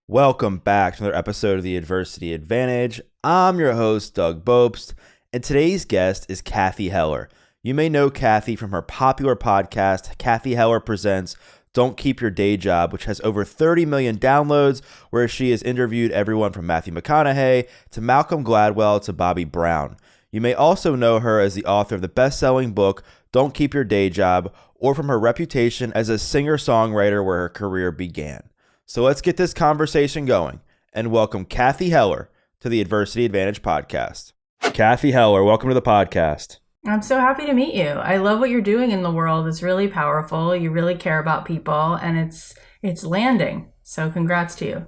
Welcome back to another episode of the Adversity Advantage. I'm your host, Doug Bopst, and today's guest is Cathy Heller. You may know Cathy from her popular podcast, Cathy Heller Presents Don't Keep Your Day Job, which has over 30 million downloads, where she has interviewed everyone from Matthew McConaughey to Malcolm Gladwell to Bobby Brown. You may also know her as the author of the best-selling book, Don't Keep Your Day Job, or from her reputation as a singer-songwriter where her career began. So let's get this conversation going and welcome Cathy Heller to the Adversity Advantage podcast. Cathy Heller, welcome to the podcast. I'm so happy to meet you. I love what you're doing in the world. It's really powerful. You really care about people, and it's landing. So congrats to you.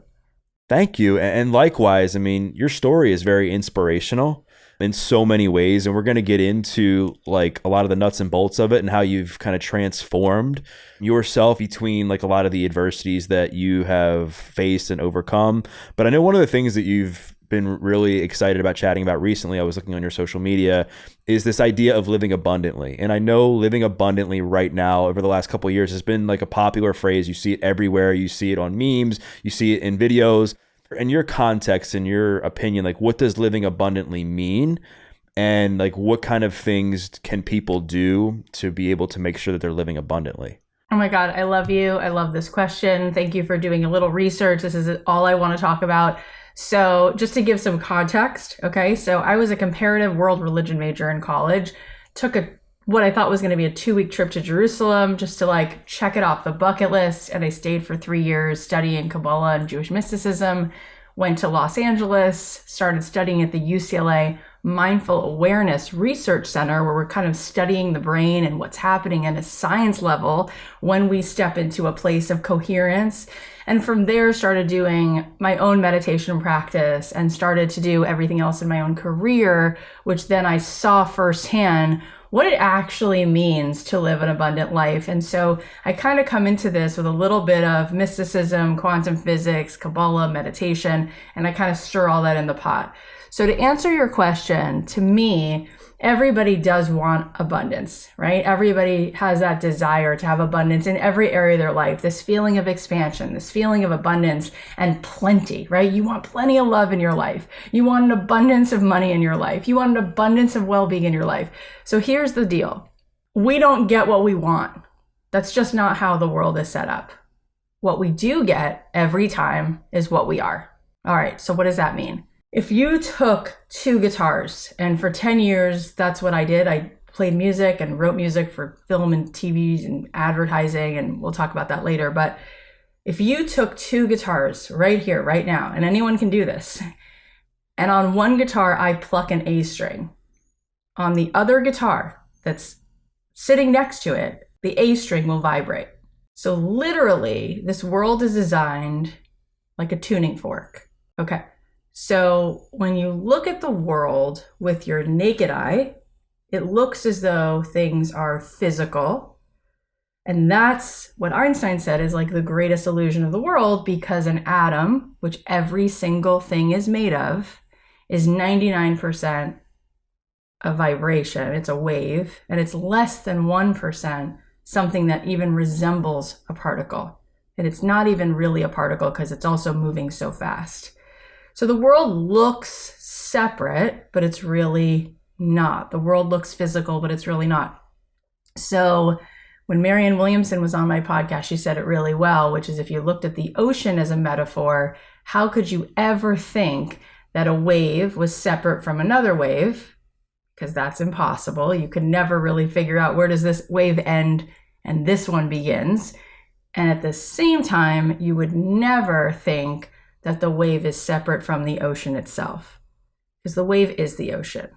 Thank you. And likewise, I mean, your story is very inspirational in so many ways, and we're going to get into like a lot of the nuts and bolts of it and how you've kind of transformed yourself between like a lot of the adversities that you have faced and overcome. But I know one of the things that you've been really excited about chatting about recently, I was looking on your social media, is this idea of living abundantly. And I know living abundantly right now over the last couple of years has been like a popular phrase. You see it everywhere. You see it on memes, you see it in videos. In your context, in your opinion, like what does living abundantly mean? And like what kind of things can people do to be able to make sure that they're living abundantly? Oh my God, I love you. I love this question. Thank you for doing a little research. This is all I want to talk about. So just to give some context, okay? So I was a comparative world religion major in college, took what I thought was going to be a 2-week trip to Jerusalem just to like check it off the bucket list. And I stayed for 3 years studying Kabbalah and Jewish mysticism, went to Los Angeles, started studying at the UCLA Mindful Awareness Research Center, where we're kind of studying the brain and what's happening at a science level when we step into a place of coherence. And from there, started doing my own meditation practice and started to do everything else in my own career, which then I saw firsthand what it actually means to live an abundant life. And so I kind of come into this with a little bit of mysticism, quantum physics, Kabbalah, meditation, and I kind of stir all that in the pot. So to answer your question, to me, everybody does want abundance, right? Everybody has that desire to have abundance in every area of their life, this feeling of expansion, this feeling of abundance and plenty, right? You want plenty of love in your life. You want an abundance of money in your life. You want an abundance of well-being in your life. So here's the deal. We don't get what we want. That's just not how the world is set up. What we do get every time is what we are. All right, so what does that mean? If you took 2 guitars, and for 10 years, that's what I did. I played music and wrote music for film and TV and advertising, and we'll talk about that later. But if you took 2 guitars right here, right now, and anyone can do this, and on one guitar, I pluck an A string. On the other guitar that's sitting next to it, the A string will vibrate. So literally, this world is designed like a tuning fork. Okay. So when you look at the world with your naked eye, it looks as though things are physical. And that's what Einstein said is like the greatest illusion of the world, because an atom, which every single thing is made of, is 99% a vibration. It's a wave, and it's less than 1% something that even resembles a particle. And it's not even really a particle because it's also moving so fast. So the world looks separate, but it's really not. The world looks physical, but it's really not. So when Marianne Williamson was on my podcast, she said it really well, which is if you looked at the ocean as a metaphor, how could you ever think that a wave was separate from another wave? Because that's impossible. You could never really figure out where does this wave end and this one begins. And at the same time, you would never think that the wave is separate from the ocean itself, because the wave is the ocean.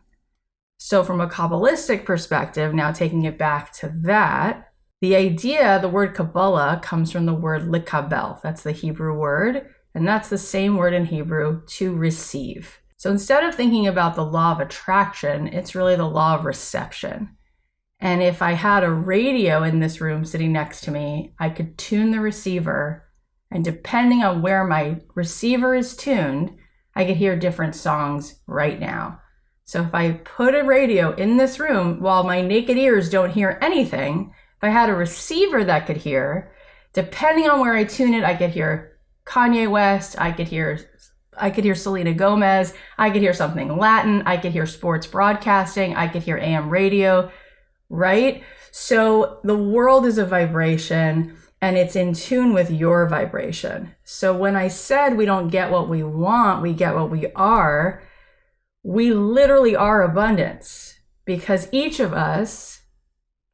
So from a Kabbalistic perspective, now taking it back to that, the idea, the word Kabbalah comes from the word likabel. That's the Hebrew word, and that's the same word in Hebrew, to receive. So instead of thinking about the law of attraction, it's really the law of reception. And if I had a radio in this room sitting next to me, I could tune the receiver, and depending on where my receiver is tuned, I could hear different songs right now. So if I put a radio in this room while my naked ears don't hear anything, if I had a receiver that could hear, depending on where I tune it, I could hear Kanye West, I could hear Selena Gomez, I could hear something Latin, I could hear sports broadcasting, I could hear AM radio, right? So the world is a vibration and it's in tune with your vibration. So when I said we don't get what we want, we get what we are, we literally are abundance, because each of us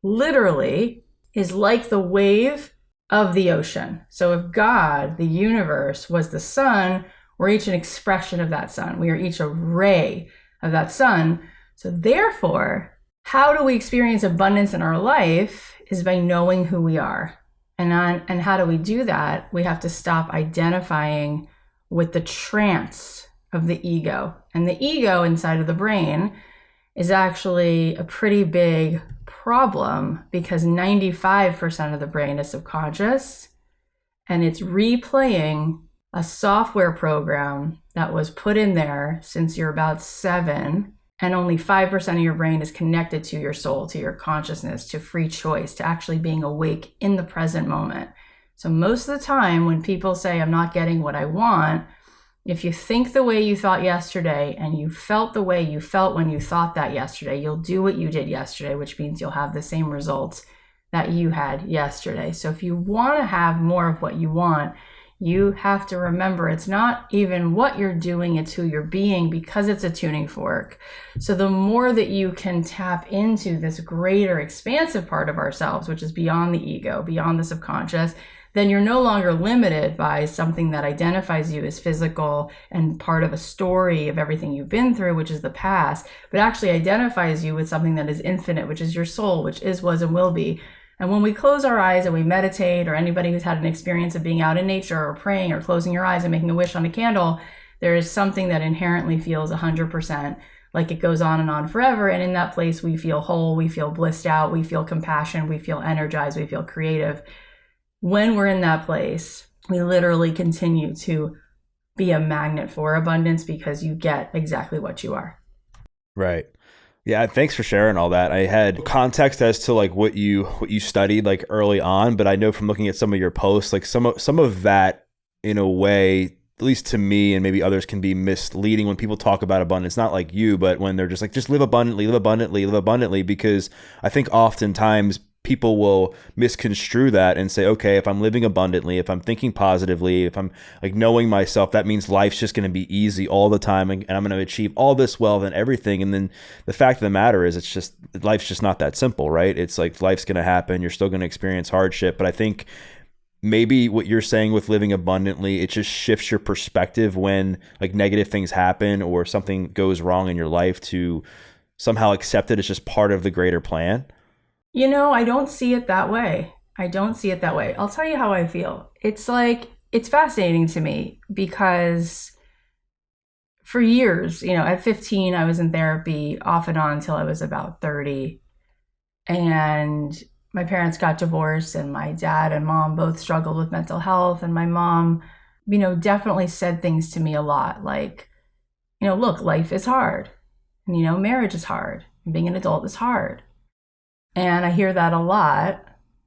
literally is like the wave of the ocean. So if God, the universe, was the sun, we're each an expression of that sun. We are each a ray of that sun. So therefore, how do we experience abundance in our life is by knowing who we are. And how do we do that? We have to stop identifying with the trance of the ego. And the ego inside of the brain is actually a pretty big problem, because 95% of the brain is subconscious, and it's replaying a software program that was put in there since you're about 7, and only 5% of your brain is connected to your soul, to your consciousness, to free choice, to actually being awake in the present moment. So most of the time when people say, I'm not getting what I want, if you think the way you thought yesterday and you felt the way you felt when you thought that yesterday, you'll do what you did yesterday, which means you'll have the same results that you had yesterday. So if you want to have more of what you want, you have to remember it's not even what you're doing, it's who you're being, because it's a tuning fork. So the more that you can tap into this greater expansive part of ourselves, which is beyond the ego, beyond the subconscious, then you're no longer limited by something that identifies you as physical and part of a story of everything you've been through, which is the past, but actually identifies you with something that is infinite, which is your soul, which is, was, and will be. And when we close our eyes and we meditate, or anybody who's had an experience of being out in nature or praying or closing your eyes and making a wish on a candle, there is something that inherently feels 100% like it goes on and on forever. And in that place, we feel whole, we feel blissed out, we feel compassion, we feel energized, we feel creative. When we're in that place, we literally continue to be a magnet for abundance, because you get exactly what you are. Right. Yeah, thanks for sharing all that. I had context as to like what you studied like early on, but I know from looking at some of your posts, like some of that in a way, at least to me and maybe others, can be misleading when people talk about abundance. Not like you, but when they're just like, just live abundantly, live abundantly, live abundantly, because I think oftentimes people will misconstrue that and say, okay, if I'm living abundantly, if I'm thinking positively, if I'm like knowing myself, that means life's just going to be easy all the time, and I'm going to achieve all this wealth and everything. And then the fact of the matter is, it's just, life's just not that simple, right? It's like life's going to happen. You're still going to experience hardship. But I think maybe what you're saying with living abundantly, it just shifts your perspective when like negative things happen or something goes wrong in your life, to somehow accept it as just part of the greater plan. You know, I don't see it that way. I'll tell you how I feel. It's like, it's fascinating to me, because for years, you know, at 15, I was in therapy off and on until I was about 30. And my parents got divorced, and my dad and mom both struggled with mental health. And my mom, you know, definitely said things to me a lot like, you know, look, life is hard. And, you know, marriage is hard. And being an adult is hard. And I hear that a lot.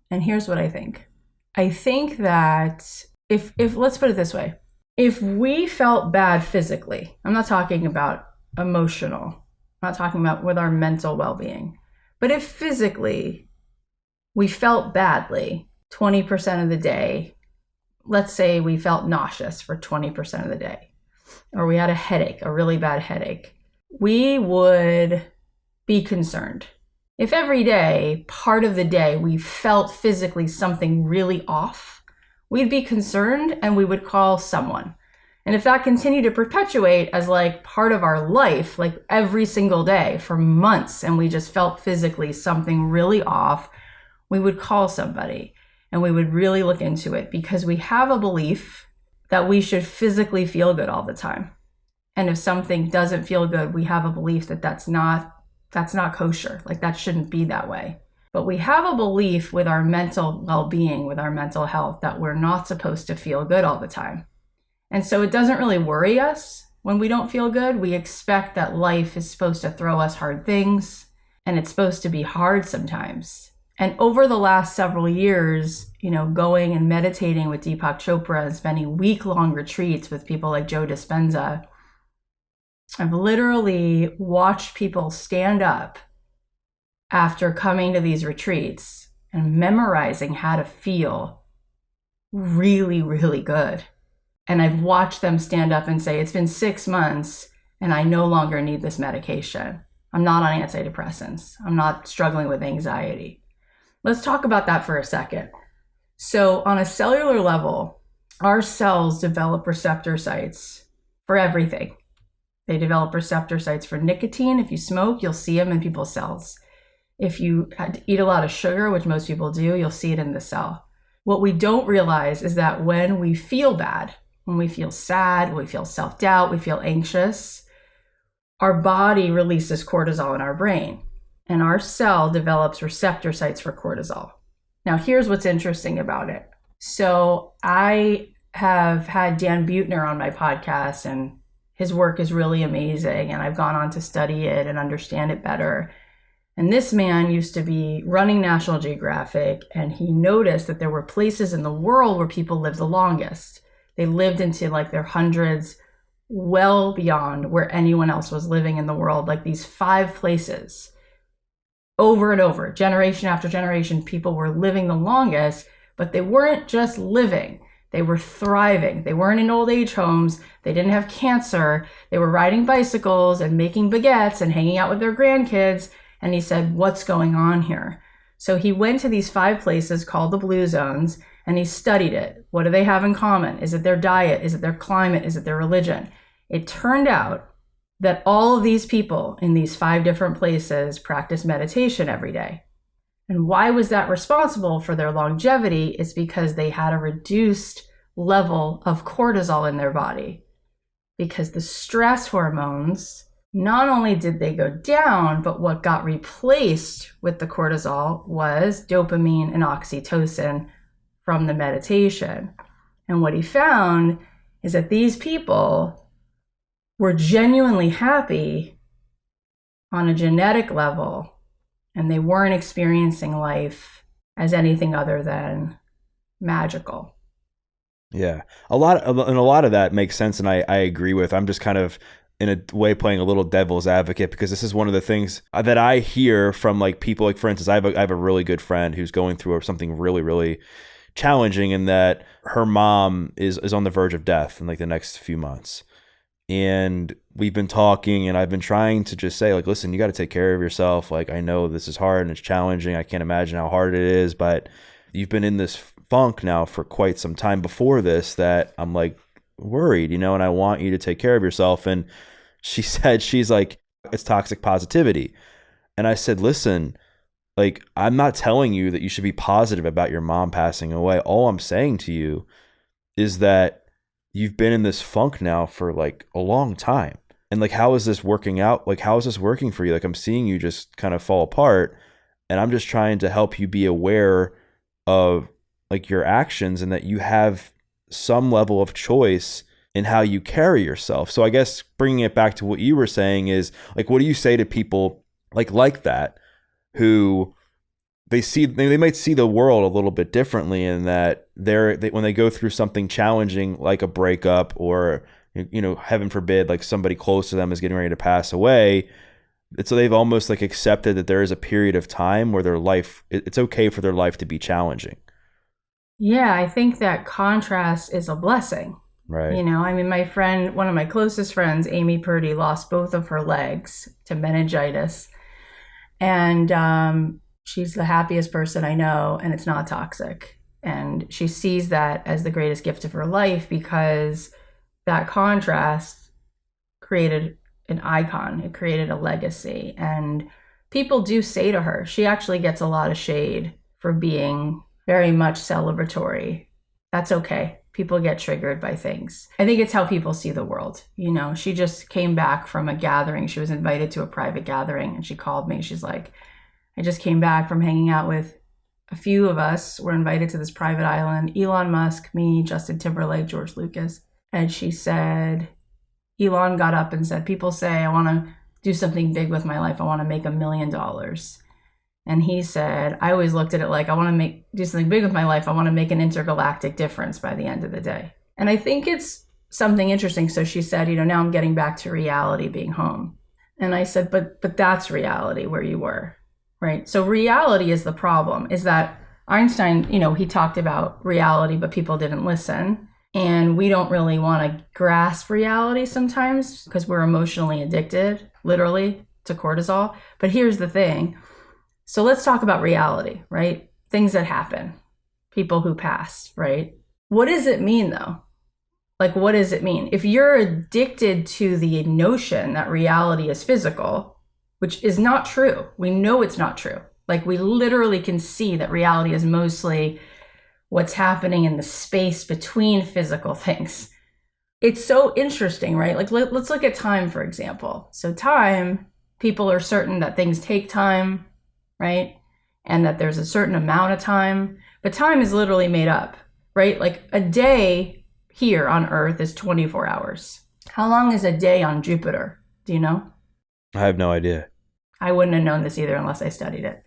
And here's what I think. I think that if let's put it this way, if we felt bad physically, I'm not talking about emotional, I'm not talking about with our mental well-being, but if physically we felt badly 20% of the day, let's say we felt nauseous for 20% of the day, or we had a headache, a really bad headache, we would be concerned. If every day, part of the day, we felt physically something really off, we'd be concerned and we would call someone. And if that continued to perpetuate as like part of our life, like every single day for months, and we just felt physically something really off, we would call somebody and we would really look into it, because we have a belief that we should physically feel good all the time. And if something doesn't feel good, we have a belief that that's not kosher. Like that shouldn't be that way. But we have a belief with our mental well-being, with our mental health, that we're not supposed to feel good all the time. And so it doesn't really worry us when we don't feel good. We expect that life is supposed to throw us hard things, and it's supposed to be hard sometimes. And over the last several years, going and meditating with Deepak Chopra and spending week-long retreats with people like Joe Dispenza, I've literally watched people stand up after coming to these retreats and memorizing how to feel really, really good. And I've watched them stand up and say, it's been 6 months and I no longer need this medication. I'm not on antidepressants. I'm not struggling with anxiety. Let's talk about that for a second. So on a cellular level, our cells develop receptor sites for everything. They develop receptor sites for nicotine. If you smoke, you'll see them in people's cells. If you eat a lot of sugar, which most people do, you'll see it in the cell. What we don't realize is that when we feel bad, when we feel sad, when we feel self-doubt, we feel anxious, our body releases cortisol in our brain, and our cell develops receptor sites for cortisol. Now, here's what's interesting about it. So I have had Dan Buettner on my podcast, and his work is really amazing, and I've gone on to study it and understand it better. And this man used to be running National Geographic, and he noticed that there were places in the world where people lived the longest. They lived into like their hundreds, well beyond where anyone else was living in the world, like these 5 places. Over and over, generation after generation, people were living the longest, but they weren't just living. They were thriving. They weren't in old age homes. They didn't have cancer. They were riding bicycles and making baguettes and hanging out with their grandkids. And he said, what's going on here? So he went to these 5 places called the Blue Zones, and he studied it. What do they have in common? Is it their diet? Is it their climate? Is it their religion? It turned out that all of these people in these 5 different places practice meditation every day. And why was that responsible for their longevity? It's because they had a reduced level of cortisol in their body. Because the stress hormones, not only did they go down, but what got replaced with the cortisol was dopamine and oxytocin from the meditation. And what he found is that these people were genuinely happy on a genetic level, and they weren't experiencing life as anything other than magical. Yeah. A lot of that makes sense, and I agree with. I'm just kind of in a way playing a little devil's advocate, because this is one of the things that I hear from like people, like for instance, I have a really good friend who's going through something really, really challenging, in that her mom is on the verge of death in like the next few months. And we've been talking, and I've been trying to just say, like, listen, you got to take care of yourself. Like, I know this is hard and it's challenging. I can't imagine how hard it is, but you've been in this funk now for quite some time before this, that I'm like worried, and I want you to take care of yourself. And she said, she's like, it's toxic positivity. And I said, listen, like, I'm not telling you that you should be positive about your mom passing away. All I'm saying to you is that you've been in this funk now for like a long time. And like, how is this working out? Like, how is this working for you? Like, I'm seeing you just kind of fall apart, and I'm just trying to help you be aware of like your actions, and that you have some level of choice in how you carry yourself. So I guess bringing it back to what you were saying is like, what do you say to people like that, who they might see the world a little bit differently, in that when they go through something challenging like a breakup, or heaven forbid, like somebody close to them is getting ready to pass away, so they've almost like accepted that there is a period of time where it's okay for their life to be challenging. Yeah, I think that contrast is a blessing. Right. I mean, my friend, one of my closest friends, Amy Purdy, lost both of her legs to meningitis. And she's the happiest person I know, and it's not toxic. And she sees that as the greatest gift of her life, because that contrast created an icon. It created a legacy. And people do say to her, she actually gets a lot of shade for being very much celebratory. That's okay. People get triggered by things. I think it's how people see the world. She just came back from a gathering. She was invited to a private gathering, and she called me. She's like, I just came back from hanging out with a few of us. We're invited to this private island, Elon Musk, me, Justin Timberlake, George Lucas. And she said, Elon got up and said, people say I want to do something big with my life. I want to make $1 million. And he said, I always looked at it like, I want to do something big with my life. I want to make an intergalactic difference by the end of the day. And I think it's something interesting. So she said, now I'm getting back to reality, being home. And I said, but that's reality where you were, right? So reality is the problem, is that Einstein, he talked about reality, but people didn't listen. And we don't really want to grasp reality sometimes because we're emotionally addicted, literally, to cortisol. But here's the thing. So let's talk about reality, right? Things that happen, people who pass, right? What does it mean though? Like, what does it mean? If you're addicted to the notion that reality is physical, which is not true, we know it's not true. Like, we literally can see that reality is mostly what's happening in the space between physical things. It's so interesting, right? Like, let's look at time, for example. So time, people are certain that things take time, right? And that there's a certain amount of time, but time is literally made up, right? Like a day here on Earth is 24 hours. How long is a day on Jupiter? Do you know? I have no idea. I wouldn't have known this either unless I studied it.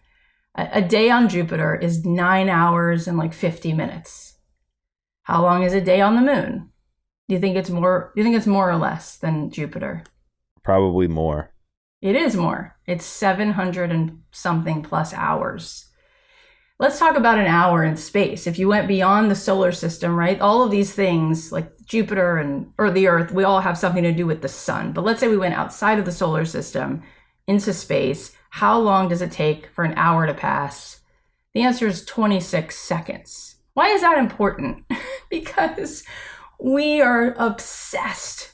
A day on Jupiter is 9 hours and like 50 minutes. How long is a day on the moon? Do you think it's more or less than Jupiter? Probably more. It is more. It's 700 and something plus hours. Let's talk about an hour in space. If you went beyond the solar system, right? All of these things like Jupiter or the Earth, we all have something to do with the sun. But let's say we went outside of the solar system into space. How long does it take for an hour to pass? The answer is 26 seconds. Why is that important? Because we are obsessed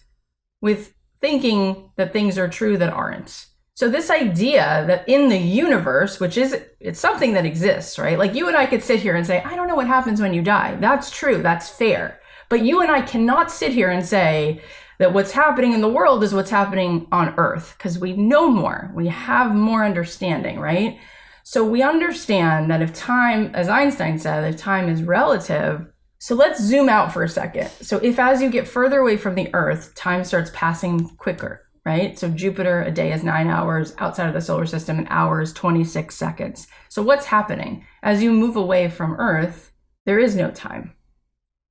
with thinking that things are true that aren't. So this idea that in the universe, it's something that exists, right? Like you and I could sit here and say, I don't know what happens when you die. That's true. That's fair. But you and I cannot sit here and say that what's happening in the world is what's happening on Earth, because we know more. We have more understanding, right? So we understand that if time, as Einstein said, if time is relative. So let's zoom out for a second. So if as you get further away from the Earth, time starts passing quicker, right? So Jupiter, a day is 9 hours. Outside of the solar system, an hour is 26 seconds. So what's happening? As you move away from Earth, there is no time,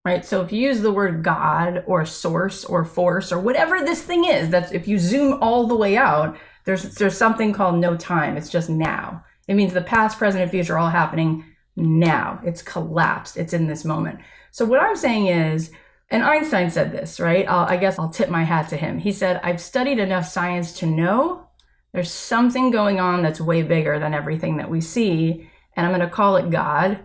right? So if you use the word God or source or force or whatever this thing is, that's if you zoom all the way out, there's something called no time. It's just now. It means the past, present, and future are all happening now. It's collapsed. It's in this moment. So what I'm saying is, and Einstein said this, right? I guess I'll tip my hat to him. He said, I've studied enough science to know there's something going on that's way bigger than everything that we see. And I'm going to call it God.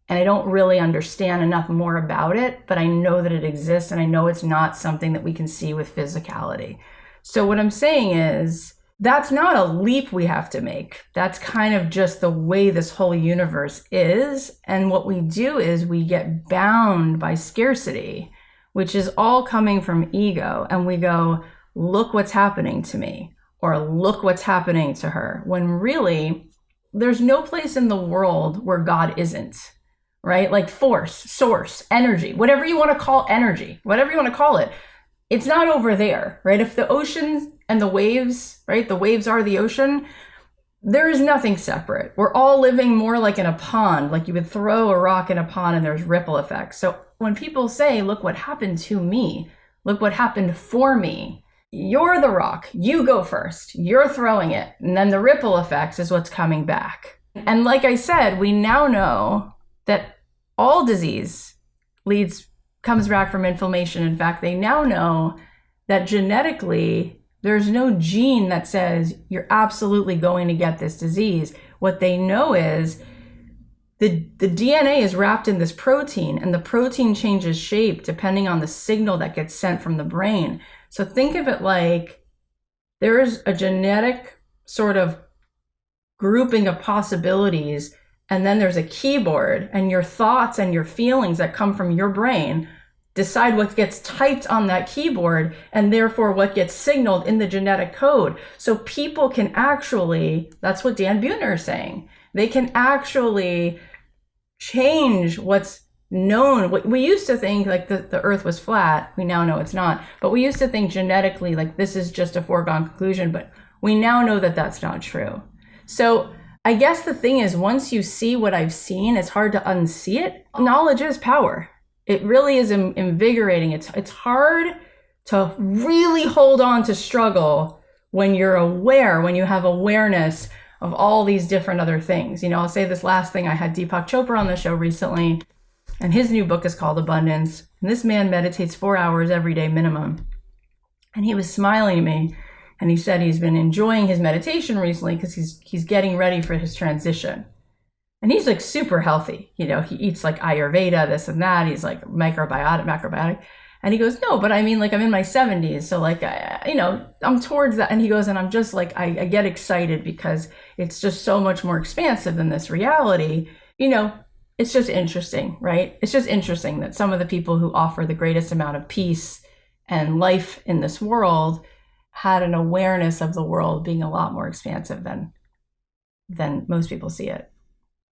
And I don't really understand enough more about it, but I know that it exists. And I know it's not something that we can see with physicality. So what I'm saying is, that's not a leap we have to make. That's kind of just the way this whole universe is. And what we do is we get bound by scarcity, which is all coming from ego. And we go, look what's happening to me, or look what's happening to her. When really, there's no place in the world where God isn't, right? Like force, source, energy, whatever you want to call energy, whatever you want to call it. It's not over there, right? If the oceans and the waves, right? The waves are the ocean. There is nothing separate. We're all living more like in a pond, like you would throw a rock in a pond and there's ripple effects. So when people say, look what happened to me, look what happened for me, you're the rock, you go first, you're throwing it. And then the ripple effects is what's coming back. And like I said, we now know that all disease comes back from inflammation. In fact, they now know that genetically, there's no gene that says you're absolutely going to get this disease. What they know is the DNA is wrapped in this protein, and the protein changes shape depending on the signal that gets sent from the brain. So think of it like there's a genetic sort of grouping of possibilities, and then there's a keyboard, and your thoughts and your feelings that come from your brain decide what gets typed on that keyboard, and therefore what gets signaled in the genetic code. So people can actually, that's what Dan Buettner is saying, they can actually change what's known. We used to think like the earth was flat. We now know it's not. But we used to think genetically like this is just a foregone conclusion, but we now know that that's not true. So I guess the thing is, once you see what I've seen, it's hard to unsee it. Knowledge is power. It really is invigorating. It's hard to really hold on to struggle when you're aware, when you have awareness of all these different other things. I'll say this last thing. I had Deepak Chopra on the show recently, and his new book is called Abundance. And this man meditates 4 hours every day minimum. And he was smiling at me. And he said he's been enjoying his meditation recently because he's getting ready for his transition. And he's like super healthy. He eats like Ayurveda, this and that. He's like macrobiotic. And he goes, no, but I mean, like, I'm in my 70s. So like, I'm towards that. And he goes, and I'm just like, I get excited because it's just so much more expansive than this reality. It's just interesting, right? It's just interesting that some of the people who offer the greatest amount of peace and life in this world had an awareness of the world being a lot more expansive than most people see it.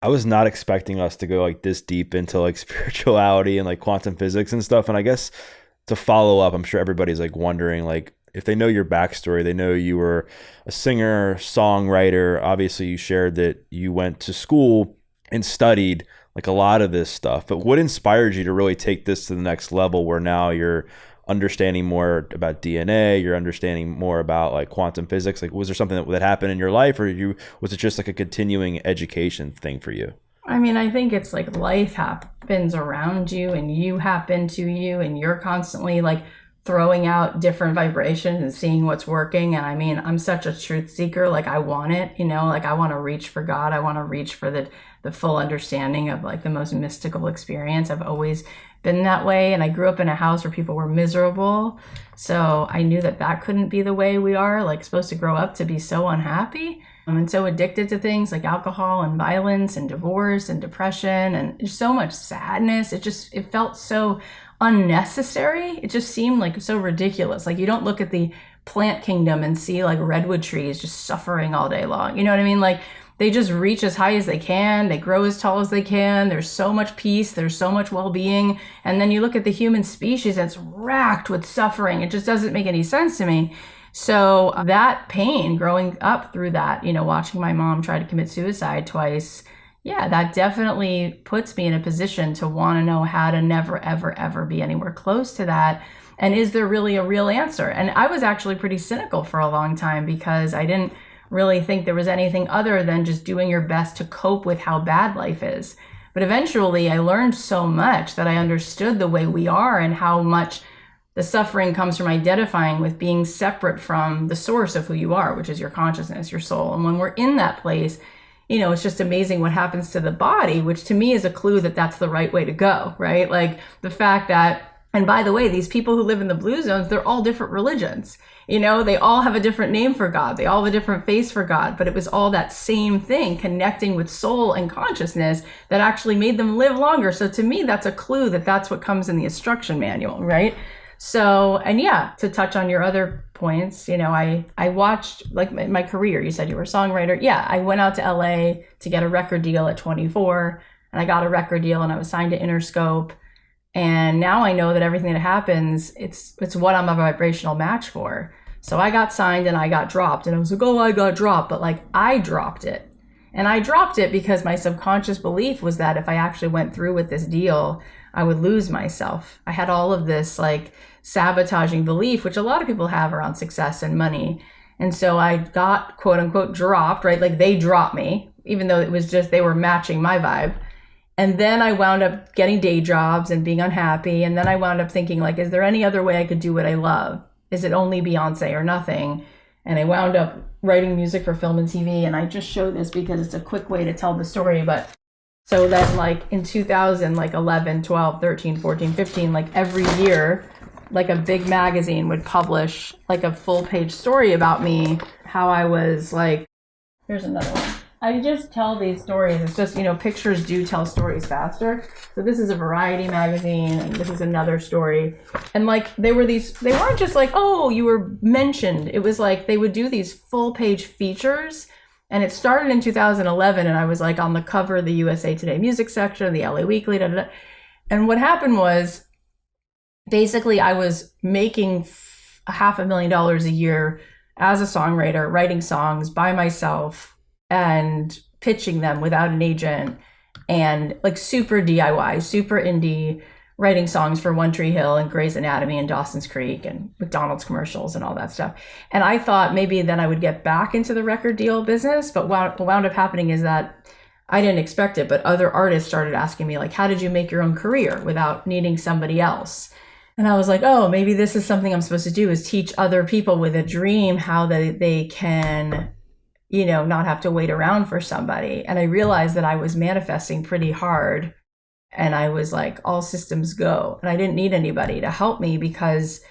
I was not expecting us to go like this deep into like spirituality and like quantum physics and stuff. And I guess to follow up, I'm sure everybody's like wondering, like, if they know your backstory, they know you were a singer, songwriter. Obviously you shared that you went to school and studied like a lot of this stuff, but what inspired you to really take this to the next level where now you're understanding more about DNA, you're understanding more about like quantum physics? Like, was there something that happened in your life, or was it just like a continuing education thing for you? I mean, I think it's like life happens around you and you happen to you, and you're constantly like throwing out different vibrations and seeing what's working. And I mean, I'm such a truth seeker. Like, I want it, like I want to reach for God. I want to reach for the full understanding of like the most mystical experience. I've always been that way. And I grew up in a house where people were miserable. So I knew that couldn't be the way we are like supposed to grow up, to be so unhappy and so addicted to things like alcohol and violence and divorce and depression and so much sadness. It felt so unnecessary. It just seemed like so ridiculous. Like, you don't look at the plant kingdom and see like redwood trees just suffering all day long. You know what I mean? Like, they just reach as high as they can. They grow as tall as they can. There's so much peace. There's so much well-being. And then you look at the human species that's racked with suffering. It just doesn't make any sense to me. So that pain growing up through that, watching my mom try to commit suicide twice, yeah, that definitely puts me in a position to want to know how to never, ever, ever be anywhere close to that. And is there really a real answer? And I was actually pretty cynical for a long time because I didn't really think there was anything other than just doing your best to cope with how bad life is. But eventually I learned so much that I understood the way we are and how much the suffering comes from identifying with being separate from the source of who you are, which is your consciousness, your soul. And when we're in that place, it's just amazing what happens to the body, which to me is a clue that that's the right way to go, right? Like the fact that, and by the way, these people who live in the blue zones, they're all different religions. They all have a different name for God. They all have a different face for God, but it was all that same thing, connecting with soul and consciousness, that actually made them live longer. So to me, that's a clue that that's what comes in the instruction manual, right? So, and yeah, to touch on your other points, I watched like my career. You said you were a songwriter. Yeah, I went out to LA to get a record deal at 24, and I got a record deal and I was signed to Interscope. And now I know that everything that happens, it's what I'm a vibrational match for. So I got signed and I got dropped, and I was like, oh, I got dropped, but like I dropped it. And I dropped it because my subconscious belief was that if I actually went through with this deal, I would lose myself. I had all of this like sabotaging belief, which a lot of people have around success and money. And so I got quote unquote dropped, right? Like they dropped me, even though it was just, they were matching my vibe. And then I wound up getting day jobs and being unhappy. And then I wound up thinking like, is there any other way I could do what I love? Is it only Beyonce or nothing? And I wound up writing music for film and TV. And I just show this because it's a quick way to tell the story. But so then like in 2000, like 11, 12, 13, 14, 15, like every year, like a big magazine would publish like a full page story about me, how I was like, here's another one. I just tell these stories. It's just, pictures do tell stories faster. So this is a Variety magazine, and this is another story. And like, they weren't just like, oh, you were mentioned. It was like, they would do these full page features. And it started in 2011, and I was like on the cover of the USA Today music section, the LA Weekly, da, da, da. And what happened was, basically I was making $500,000 a year as a songwriter, writing songs by myself, and pitching them without an agent and like super DIY, super indie, writing songs for One Tree Hill and Grey's Anatomy and Dawson's Creek and McDonald's commercials and all that stuff. And I thought maybe then I would get back into the record deal business, but what wound up happening is that I didn't expect it, but other artists started asking me like, how did you make your own career without needing somebody else? And I was like, oh, maybe this is something I'm supposed to do, is teach other people with a dream how they can, you know, not have to wait around for somebody. And I realized that I was manifesting pretty hard, and I was like, all systems go. And I didn't need anybody to help me because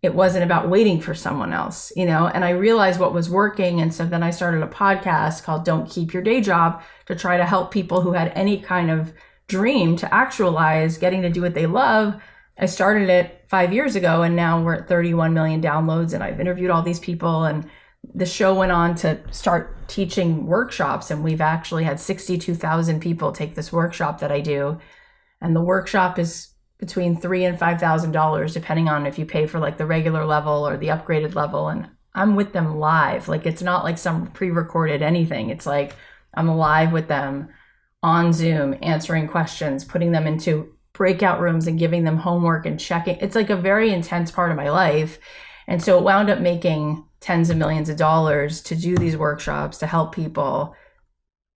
it wasn't about waiting for someone else, you know? And I realized what was working. And so then I started a podcast called Don't Keep Your Day Job to try to help people who had any kind of dream to actualize getting to do what they love. I started it 5 years ago, and now we're at 31 million downloads, and I've interviewed all these people, and the show went on to start teaching workshops, and we've actually had 62,000 people take this workshop that I do. And the workshop is between $3,000 and $5,000, depending on if you pay for like the regular level or the upgraded level. And I'm with them live. Like, it's not like some pre-recorded anything. It's like I'm live with them on Zoom, answering questions, putting them into breakout rooms and giving them homework and checking. It's like a very intense part of my life. And so it wound up making tens of millions of dollars to do these workshops to help people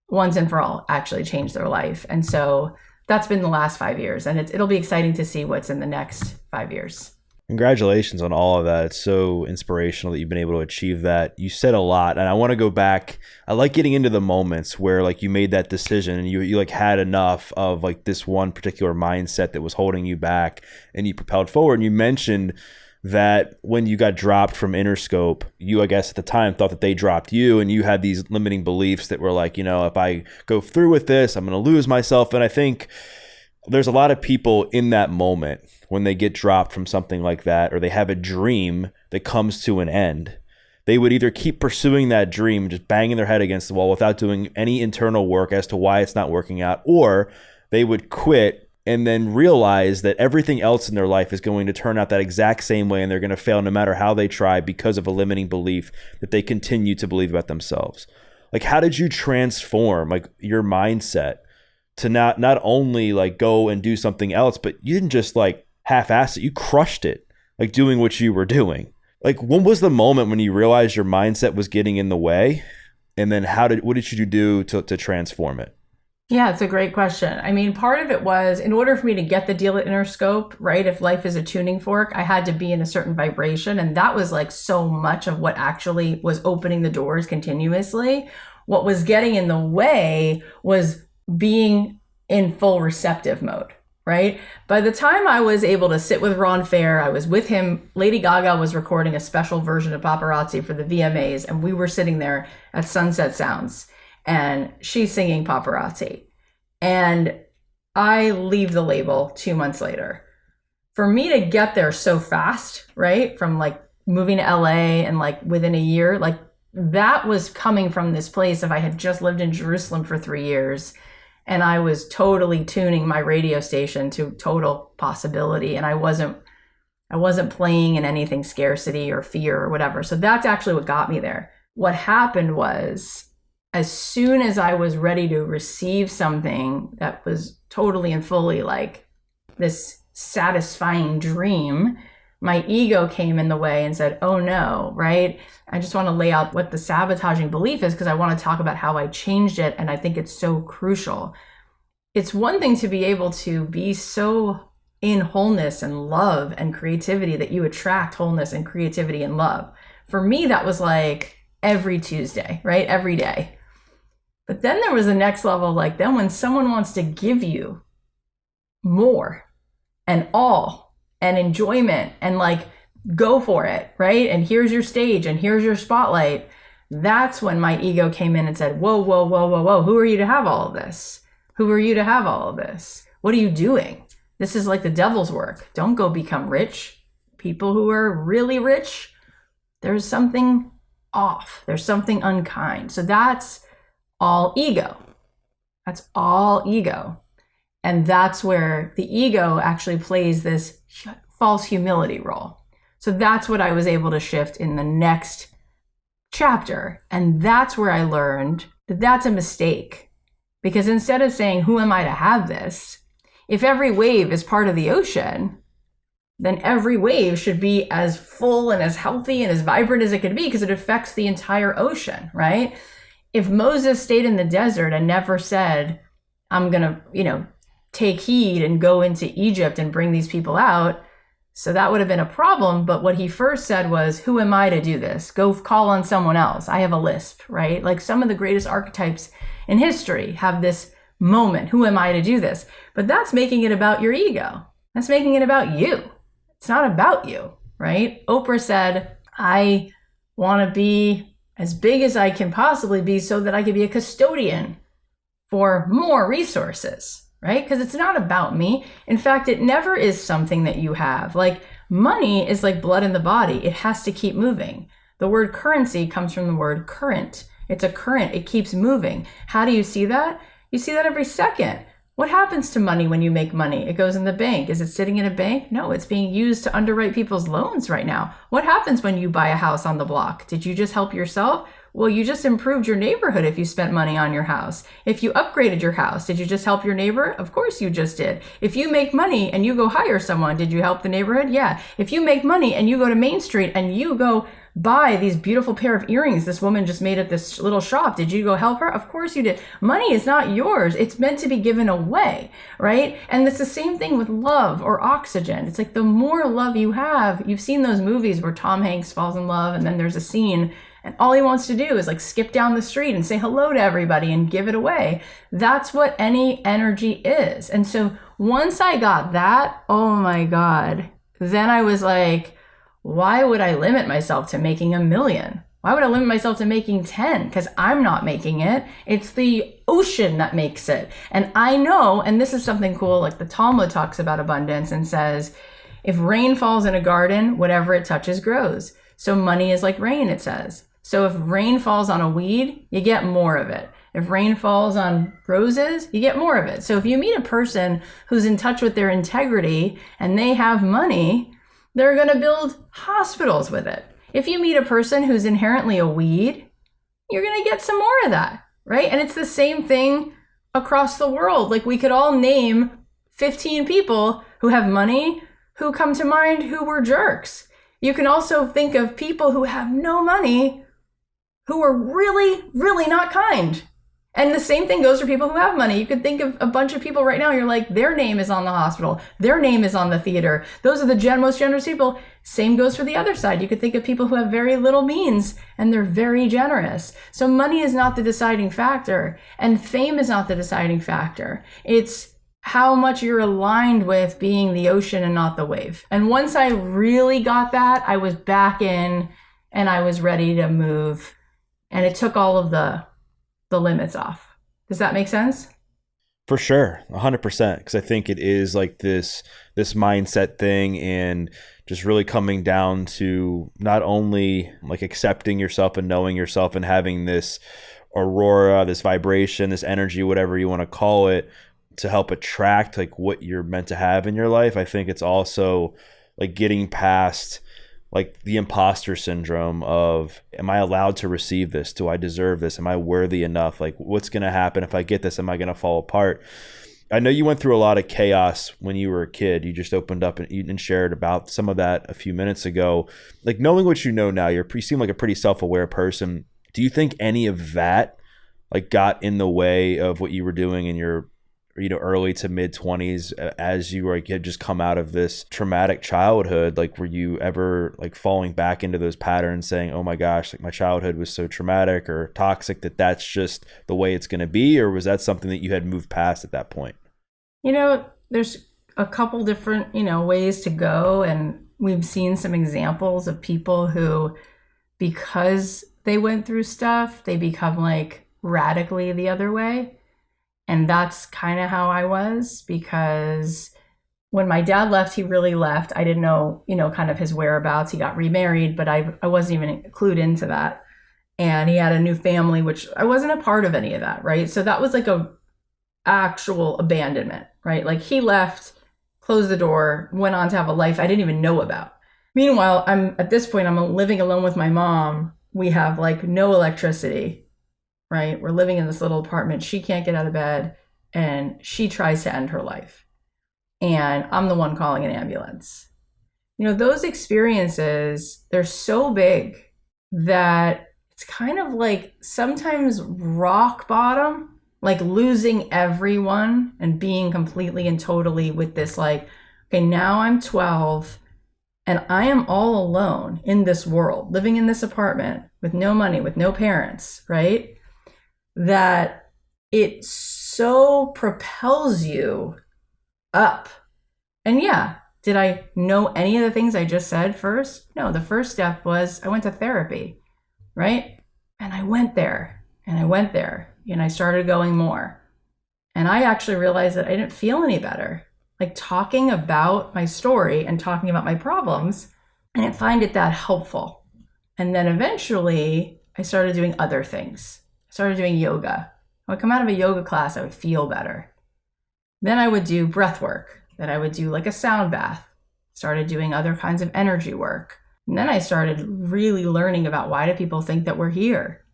once and for all actually change their life. And so that's been the last 5 years, and it'll be exciting to see what's in the next 5 years. Congratulations on all of that. It's so inspirational that you've been able to achieve that. You said a lot, and I want to go back. I like getting into the moments where like you made that decision and you like had enough of like this one particular mindset that was holding you back, and you propelled forward. And you mentioned that when you got dropped from Interscope, you, I guess at the time, thought that they dropped you, and you had these limiting beliefs that were like, you know, if I go through with this, I'm going to lose myself. And I think there's a lot of people in that moment when they get dropped from something like that, or they have a dream that comes to an end, they would either keep pursuing that dream, just banging their head against the wall without doing any internal work as to why it's not working out, or they would quit and then realize that everything else in their life is going to turn out that exact same way, and they're going to fail no matter how they try because of a limiting belief that they continue to believe about themselves. Like, how did you transform like your mindset to not only like go and do something else, but you didn't just like half-ass it, you crushed it, like doing what you were doing? Like, when was the moment when you realized your mindset was getting in the way? And then what did you do to transform it? Yeah, it's a great question. I mean, part of it was, in order for me to get the deal at Interscope, right? If life is a tuning fork, I had to be in a certain vibration. And that was like so much of what actually was opening the doors continuously. What was getting in the way was being in full receptive mode, right? By the time I was able to sit with Ron Fair, I was with him. Lady Gaga was recording a special version of Paparazzi for the VMAs, and we were sitting there at Sunset Sounds, and she's singing Paparazzi. And I leave the label 2 months later. For me to get there so fast, right? From like moving to LA and like within a year, like that was coming from this place of I had just lived in Jerusalem for 3 years, and I was totally tuning my radio station to total possibility. And I wasn't playing in anything scarcity or fear or whatever. So that's actually what got me there. What happened was, as soon as I was ready to receive something that was totally and fully like this satisfying dream, my ego came in the way and said, oh no, right? I just want to lay out what the sabotaging belief is, because I want to talk about how I changed it. And I think it's so crucial. It's one thing to be able to be so in wholeness and love and creativity that you attract wholeness and creativity and love. For me, that was like every Tuesday, right? Every day. But then there was the next level, like then when someone wants to give you more and all and enjoyment and like go for it, right? And here's your stage and here's your spotlight. That's when my ego came in and said, whoa, whoa, whoa, whoa, whoa. Who are you to have all of this? Who are you to have all of this? What are you doing? This is like the devil's work. Don't go become rich. People who are really rich, there's something off. There's something unkind. So that's all ego. That's all ego. And that's where the ego actually plays this false humility role. So that's what I was able to shift in the next chapter. And that's where I learned that's a mistake. Because instead of saying, who am I to have this? If every wave is part of the ocean, then every wave should be as full and as healthy and as vibrant as it could be because it affects the entire ocean, right? If Moses stayed in the desert and never said, I'm going to, take heed and go into Egypt and bring these people out, so that would have been a problem. But what he first said was, who am I to do this? Go call on someone else. I have a lisp, right? Like some of the greatest archetypes in history have this moment. Who am I to do this? But that's making it about your ego. That's making it about you. It's not about you, right? Oprah said, I want to be as big as I can possibly be so that I can be a custodian for more resources, right? Because it's not about me. In fact, it never is something that you have. Like money is like blood in the body. It has to keep moving. The word currency comes from the word current. It's a current. It keeps moving. How do you see that? You see that every second. What happens to money when you make money? It goes in the bank. Is it sitting in a bank? No, it's being used to underwrite people's loans right now. What happens when you buy a house on the block? Did you just help yourself? Well, you just improved your neighborhood if you spent money on your house. If you upgraded your house, did you just help your neighbor? Of course you just did. If you make money and you go hire someone, did you help the neighborhood? Yeah. If you make money and you go to Main Street and you go buy these beautiful pair of earrings this woman just made at this little shop, did you go help her? Of course you did. Money is not yours. It's meant to be given away, right? And it's the same thing with love or oxygen. It's like the more love you have, you've seen those movies where Tom Hanks falls in love and then there's a scene and all he wants to do is like skip down the street and say hello to everybody and give it away. That's what any energy is. And so once I got that, oh my God, then I was like, why would I limit myself to making $1 million? Why would I limit myself to making 10? Because I'm not making it. It's the ocean that makes it. And I know, and this is something cool, like the Talmud talks about abundance and says, if rain falls in a garden, whatever it touches grows. So money is like rain, it says. So if rain falls on a weed, you get more of it. If rain falls on roses, you get more of it. So if you meet a person who's in touch with their integrity and they have money, they're going to build hospitals with it. If you meet a person who's inherently a weed, you're going to get some more of that, right? And it's the same thing across the world. Like we could all name 15 people who have money who come to mind who were jerks. You can also think of people who have no money who are really, really not kind. And the same thing goes for people who have money. You could think of a bunch of people right now, you're like, their name is on the hospital. Their name is on the theater. Those are the most generous people. Same goes for the other side. You could think of people who have very little means and they're very generous. So money is not the deciding factor and fame is not the deciding factor. It's how much you're aligned with being the ocean and not the wave. And once I really got that, I was back in and I was ready to move. And it took all of the limits off. Does that make sense? For sure, 100%. Because I think it is like this mindset thing, and just really coming down to not only like accepting yourself and knowing yourself and having this aurora, this vibration, this energy, whatever you want to call it, to help attract like what you're meant to have in your life. I think it's also like getting past like the imposter syndrome of, am I allowed to receive this? Do I deserve this? Am I worthy enough? Like, what's going to happen if I get this? Am I going to fall apart? I know you went through a lot of chaos when you were a kid. You just opened up and shared about some of that a few minutes ago. Like, knowing what you know now, you seem like a pretty self-aware person. Do you think any of that like got in the way of what you were doing in your early to mid 20s as you were like had just come out of this traumatic childhood? Like, were you ever like falling back into those patterns saying, oh my gosh, like my childhood was so traumatic or toxic that's just the way it's going to be? Or was that something that you had moved past at that point? There's a couple different, ways to go. And we've seen some examples of people who, because they went through stuff, they become like radically the other way. And that's kind of how I was, because when my dad left, he really left. I didn't know, kind of his whereabouts. He got remarried, but I wasn't even clued into that. And he had a new family, which I wasn't a part of any of that, right? So that was like a actual abandonment, right? Like he left, closed the door, went on to have a life I didn't even know about. Meanwhile, at this point, I'm living alone with my mom. We have like no electricity. right? We're living in this little apartment. She can't get out of bed and she tries to end her life. And I'm the one calling an ambulance. Those experiences, they're so big that it's kind of like sometimes rock bottom, like losing everyone and being completely and totally with this, like, okay, now I'm 12 and I am all alone in this world, living in this apartment with no money, with no parents, right? That it so propels you up. And yeah, did I know any of the things I just said first? No, the first step was I went to therapy, right? And I went there and I went there and I started going more. And I actually realized that I didn't feel any better. Like talking about my story and talking about my problems, I didn't find it that helpful. And then eventually I started doing other things. I started doing yoga. I would come out of a yoga class, I would feel better. Then I would do breath work. Then I would do like a sound bath. Started doing other kinds of energy work. And then I started really learning about why do people think that we're here.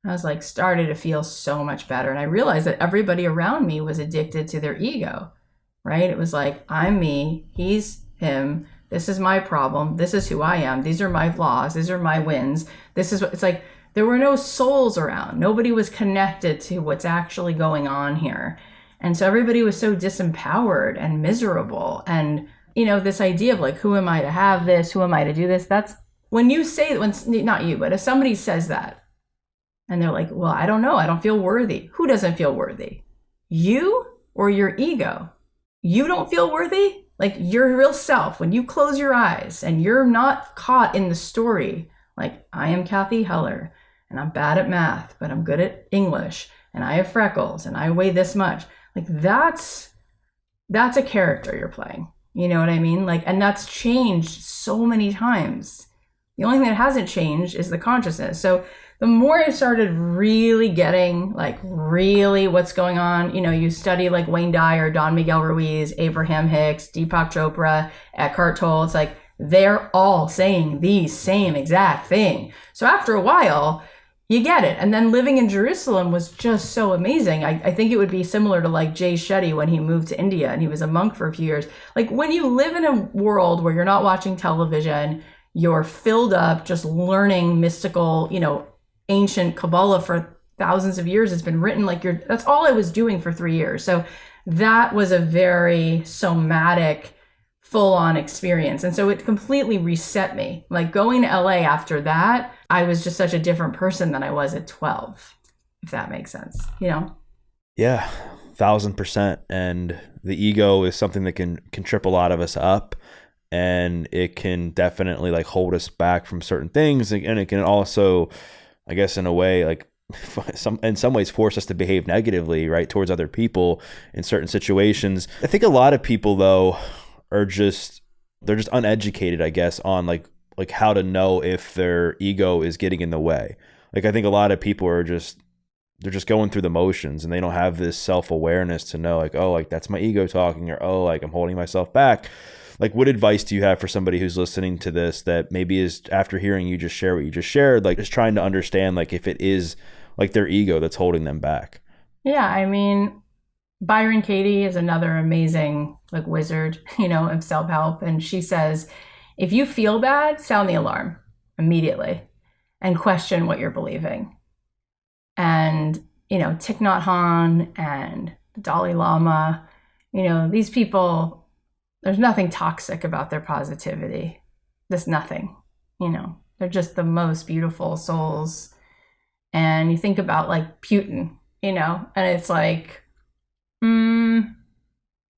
I was like, started to feel so much better. And I realized that everybody around me was addicted to their ego, right? It was like, I'm me, he's him. This is my problem. This is who I am. These are my flaws. These are my wins. This is what it's like. There were no souls around. Nobody was connected to what's actually going on here. And so everybody was so disempowered and miserable. And, this idea of like, who am I to have this? Who am I to do this? That's when you say, not you, but if somebody says that and they're like, well, I don't know. I don't feel worthy. Who doesn't feel worthy? You or your ego? You don't feel worthy? Like your real self, when you close your eyes and you're not caught in the story, like I am Cathy Heller and I'm bad at math, but I'm good at English and I have freckles and I weigh this much. Like that's a character you're playing. You know what I mean? Like, and that's changed so many times. The only thing that hasn't changed is the consciousness. So the more I started really getting like really what's going on, you study like Wayne Dyer, Don Miguel Ruiz, Abraham Hicks, Deepak Chopra, Eckhart Tolle, it's like they're all saying the same exact thing. So after a while, you get it. And then living in Jerusalem was just so amazing. I think it would be similar to like Jay Shetty when he moved to India and he was a monk for a few years. Like when you live in a world where you're not watching television, you're filled up just learning mystical, ancient Kabbalah for thousands of years. It's been written like that's all I was doing for 3 years. So that was a very somatic, full-on experience. And so it completely reset me. Like going to LA after that, I was just such a different person than I was at 12, if that makes sense, Yeah, 1,000%. And the ego is something that can trip a lot of us up, and it can definitely like hold us back from certain things. And it can also, I guess in a way, like in some ways force us to behave negatively, right, towards other people in certain situations. I think a lot of people though are they're just uneducated, I guess, on like how to know if their ego is getting in the way. Like I think a lot of people they're just going through the motions and they don't have this self-awareness to know like, oh, like that's my ego talking, or oh, like I'm holding myself back. Like what advice do you have for somebody who's listening to this that maybe is, after hearing you just share what you just shared, like just trying to understand like if it is like their ego that's holding them back? Yeah, I mean, Byron Katie is another amazing like wizard, of self-help. And she says, if you feel bad, sound the alarm immediately and question what you're believing. And, Thich Nhat Hanh and the Dalai Lama, these people, there's nothing toxic about their positivity. There's nothing, they're just the most beautiful souls. And you think about like Putin, and it's like,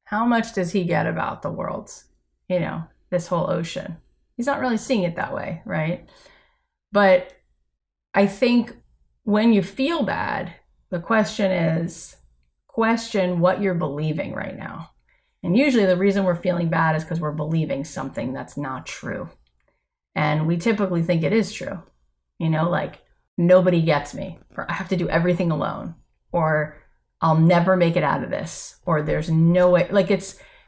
how much does he get about the world? This whole ocean. He's not really seeing it that way, right? But I think when you feel bad, the question is, question what you're believing right now. And usually the reason we're feeling bad is because we're believing something that's not true. And we typically think it is true. Like nobody gets me, or I have to do everything alone, or I'll never make it out of this, or there's no way,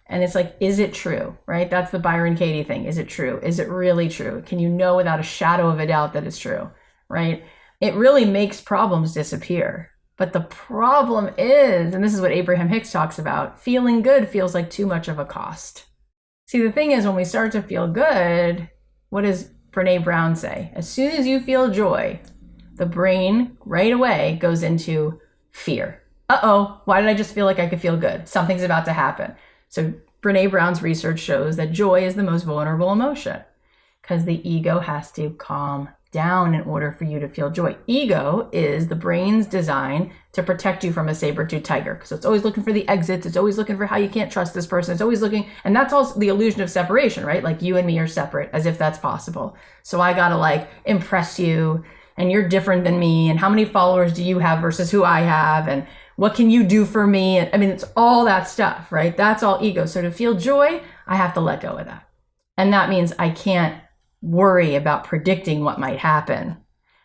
and it's like, is it true, right? That's the Byron Katie thing. Is it true? Is it really true? Can you know without a shadow of a doubt that it's true, right? it really makes problems disappear. But the problem is, and this is what Abraham Hicks talks about, feeling good feels like too much of a cost. See, the thing is, when we start to feel good, what does Brene Brown say? As soon as you feel joy, the brain right away goes into fear. Uh-oh, why did I just feel like I could feel good? Something's about to happen. So Brene Brown's research shows that joy is the most vulnerable emotion because the ego has to calm down in order for you to feel joy. Ego is the brain's design to protect you from a saber-toothed tiger. So it's always looking for the exits. It's always looking for how you can't trust this person. It's always looking, and that's also the illusion of separation, right? Like you and me are separate, as if that's possible. So I gotta like impress you, and you're different than me, and how many followers do you have versus who I have, and what can you do for me? I mean, it's all that stuff, right? That's all ego. So to feel joy, I have to let go of that. And that means I can't worry about predicting what might happen.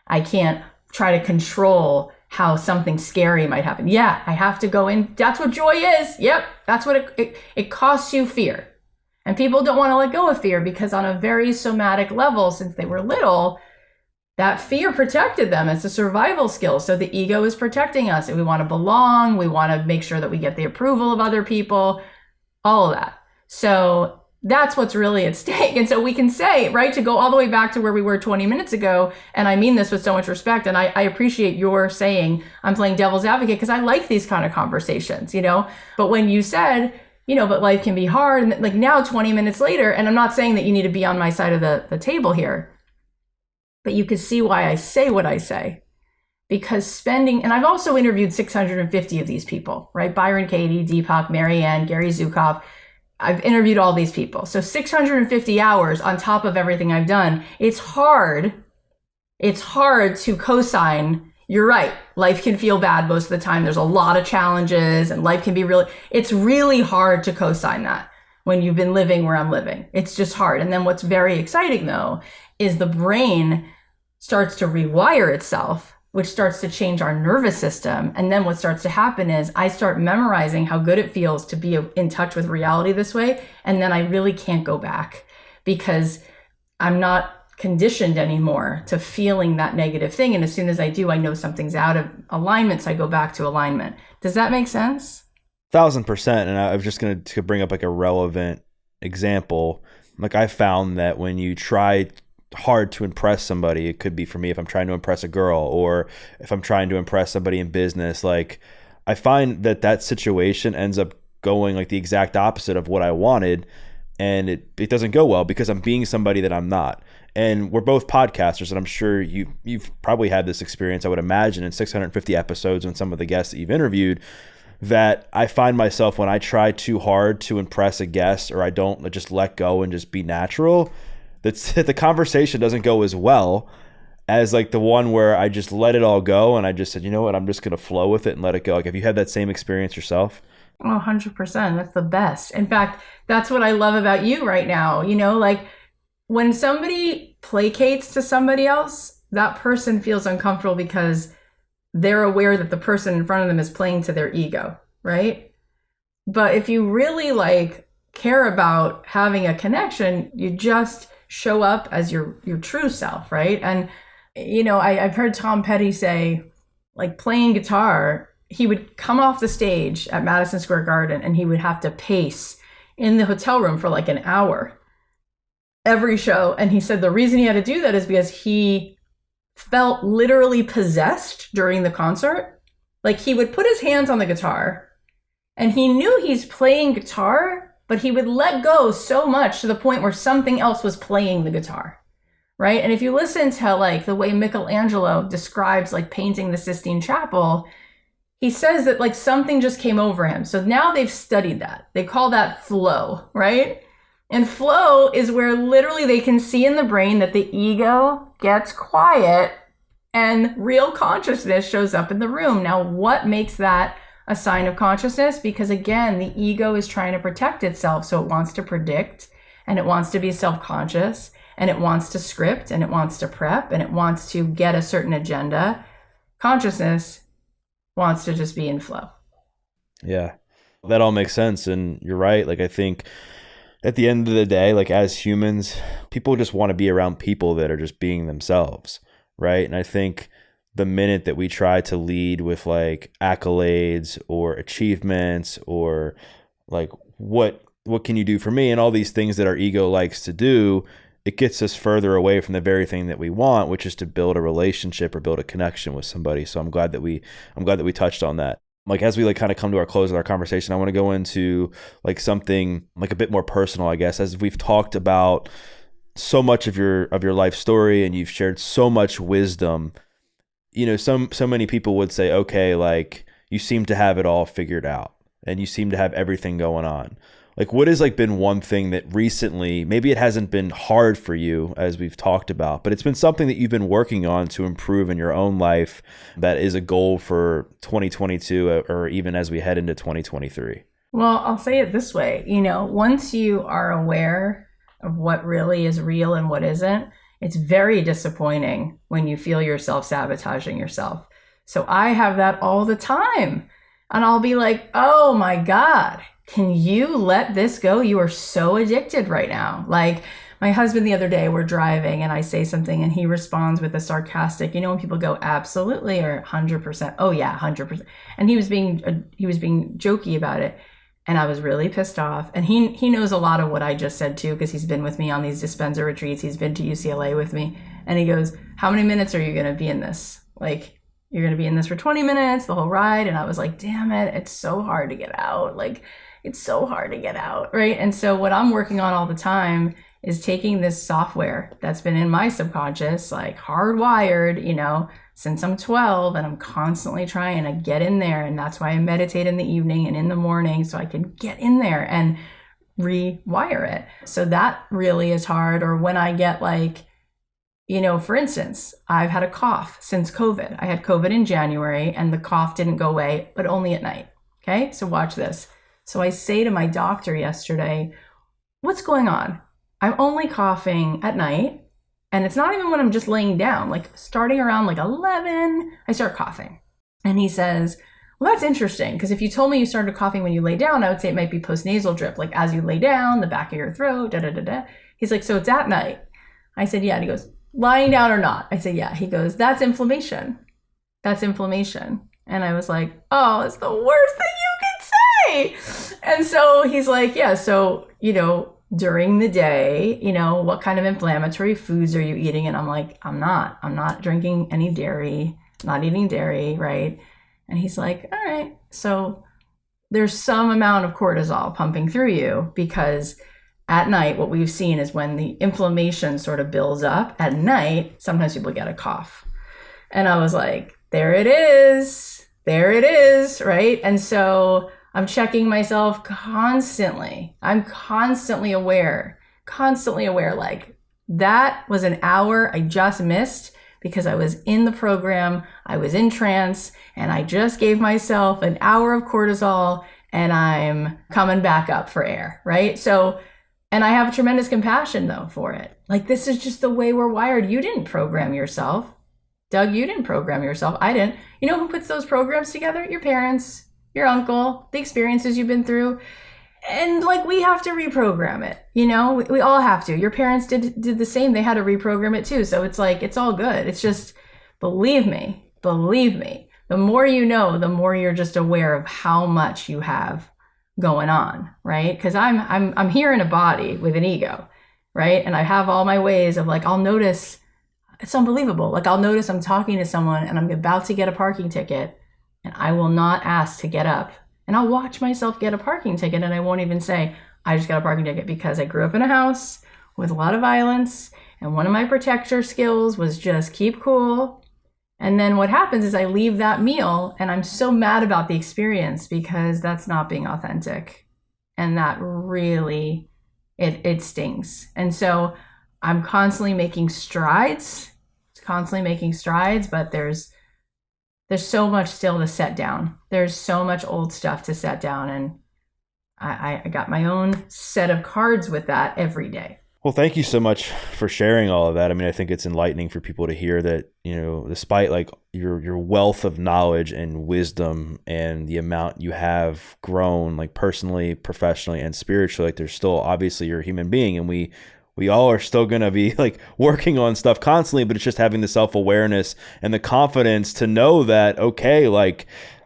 I can't try to control how something scary might happen. Yeah, I have to go in. That's what joy is. Yep, that's what it costs you fear. And people don't want to let go of fear because on a very somatic level, since they were little, that fear protected them. It's a survival skill. So the ego is protecting us. And we want to belong. We want to make sure that we get the approval of other people, all of that. So that's what's really at stake. And so we can say, right, to go all the way back to where we were 20 minutes ago, and I mean this with so much respect, and I appreciate your saying I'm playing devil's advocate because I like these kind of conversations, you know? But when you said, you know, but life can be hard, and like now 20 minutes later, and I'm not saying that you need to be on my side of the table here, but you can see why I say what I say. Because spending, and I've also interviewed 650 of these people, right? Byron Katie, Deepak, Marianne, Gary Zukov. I've interviewed all these people. So 650 hours on top of everything I've done. It's hard to co-sign. You're right. Life can feel bad most of the time. There's a lot of challenges and life can be it's really hard to co-sign that when you've been living where I'm living. It's just hard. And then what's very exciting though, is the brain starts to rewire itself, which starts to change our nervous system. And then what starts to happen is I start memorizing how good it feels to be in touch with reality this way. And then I really can't go back because I'm not conditioned anymore to feeling that negative thing. And as soon as I do, I know something's out of alignment. So I go back to alignment. Does that make sense? 1,000%. And I was just going to bring up like a relevant example. Like I found that when you try hard to impress somebody, it could be for me if I'm trying to impress a girl or if I'm trying to impress somebody in business, like I find that situation ends up going like the exact opposite of what I wanted, and it doesn't go well because I'm being somebody that I'm not. And we're both podcasters, and I'm sure you've probably had this experience, I would imagine, in 650 episodes and some of the guests that you've interviewed, that I find myself when I try too hard to impress a guest or I don't just let go and just be natural, that the conversation doesn't go as well as like the one where I just let it all go and I just said, you know what, I'm just going to flow with it and let it go. Like, have you had that same experience yourself? Oh, 100%. That's the best. In fact, that's what I love about you right now. You know, like when somebody placates to somebody else, that person feels uncomfortable because they're aware that the person in front of them is playing to their ego, right? But if you really like care about having a connection, you just show up as your true self, right? And, you know, I've heard Tom Petty say, like playing guitar, he would come off the stage at Madison Square Garden and he would have to pace in the hotel room for like an hour every show. And he said the reason he had to do that is because he felt literally possessed during the concert. Like he would put his hands on the guitar and he knew he's playing guitar, but he would let go so much to the point where something else was playing the guitar, right? And if you listen to like the way Michelangelo describes like painting the Sistine Chapel, he says that like something just came over him. So now they've studied that. They call that flow, right? And flow is where literally they can see in the brain that the ego gets quiet and real consciousness shows up in the room. Now, what makes that a sign of consciousness? Because again, the ego is trying to protect itself. So it wants to predict and it wants to be self-conscious and it wants to script and it wants to prep and it wants to get a certain agenda. Consciousness wants to just be in flow. Yeah, that all makes sense. And you're right. Like, I think at the end of the day, like as humans, people just want to be around people that are just being themselves, right? And I think the minute that we try to lead with like accolades or achievements or like what can you do for me and all these things that our ego likes to do, it gets us further away from the very thing that we want, which is to build a relationship or build a connection with somebody. So I'm glad that we touched on that. Like as we like kind of come to our close of our conversation, I want to go into like something like a bit more personal, I guess, as we've talked about so much of your life story and you've shared so much wisdom. You know, so many people would say, okay, like you seem to have it all figured out and you seem to have everything going on. Like what has like been one thing that recently, maybe it hasn't been hard for you as we've talked about, but it's been something that you've been working on to improve in your own life that is a goal for 2022 or even as we head into 2023? Well, I'll say it this way, you know, once you are aware of what really is real and what isn't, it's very disappointing when you feel yourself sabotaging yourself. So I have that all the time. And I'll be like, oh my God, can you let this go? You are so addicted right now. Like my husband the other day, we're driving and I say something and he responds with a sarcastic, you know, when people go absolutely or 100%, oh yeah, 100%. And he was being jokey about it. And I was really pissed off. And he knows a lot of what I just said too, because he's been with me on these dispenser retreats. He's been to UCLA with me. And he goes, how many minutes are you going to be in this? Like, you're going to be in this for 20 minutes, the whole ride. And I was like, damn it, it's so hard to get out. Like, it's so hard to get out, right? And so what I'm working on all the time is taking this software that's been in my subconscious, like hardwired, you know, since I'm 12, and I'm constantly trying to get in there. And that's why I meditate in the evening and in the morning so I can get in there and rewire it. So that really is hard. Or when I get like, you know, for instance, I've had a cough since COVID. I had COVID in January and the cough didn't go away, but only at night. Okay, so watch this. So I say to my doctor yesterday, what's going on? I'm only coughing at night. And it's not even when I'm just laying down, like starting around like 11, I start coughing. And he says, well, that's interesting. Because if you told me you started coughing when you lay down, I would say it might be postnasal drip, like as you lay down, the back of your throat, da da da da. He's like, so it's at night. I said, yeah. And he goes, lying down or not? I said, yeah. He goes, that's inflammation. That's inflammation. And I was like, oh, it's the worst thing you can say. And so he's like, yeah, so, you know, during the day, you know, what kind of inflammatory foods are you eating? And I'm like, I'm not drinking any dairy, not eating dairy, right? And he's like, all right. So there's some amount of cortisol pumping through you because at night, what we've seen is when the inflammation sort of builds up at night, sometimes people get a cough. And I was like, there it is, right? And so I'm checking myself constantly. I'm constantly aware, like that was an hour I just missed because I was in the program, I was in trance, and I just gave myself an hour of cortisol and I'm coming back up for air, right? So, and I have tremendous compassion though for it. Like this is just the way we're wired. You didn't program yourself. Doug, you didn't program yourself. I didn't. You know who puts those programs together? Your parents, your uncle, the experiences you've been through. And like we have to reprogram it, you know, we all have to. Your parents did the same. They had to reprogram it too. So it's like, it's all good. It's just, believe me, the more you know, the more you're just aware of how much you have going on, right? Because I'm here in a body with an ego, right? And I have all my ways of like, I'll notice, it's unbelievable. Like I'll notice I'm talking to someone and I'm about to get a parking ticket and I will not ask to get up. And I'll watch myself get a parking ticket and I won't even say, I just got a parking ticket because I grew up in a house with a lot of violence. And one of my protector skills was just keep cool. And then what happens is I leave that meal and I'm so mad about the experience because that's not being authentic. And that really, it stings. And so I'm constantly making strides, but there's so much still to set down. There's so much old stuff to set down. And I got my own set of cards with that every day. Well, thank you so much for sharing all of that. I mean, I think it's enlightening for people to hear that, you know, despite like your wealth of knowledge and wisdom and the amount you have grown like personally, professionally, and spiritually, like there's still obviously you're a human being and we we all are still going to be like working on stuff constantly, but it's just having the self-awareness and the confidence to know that, okay, like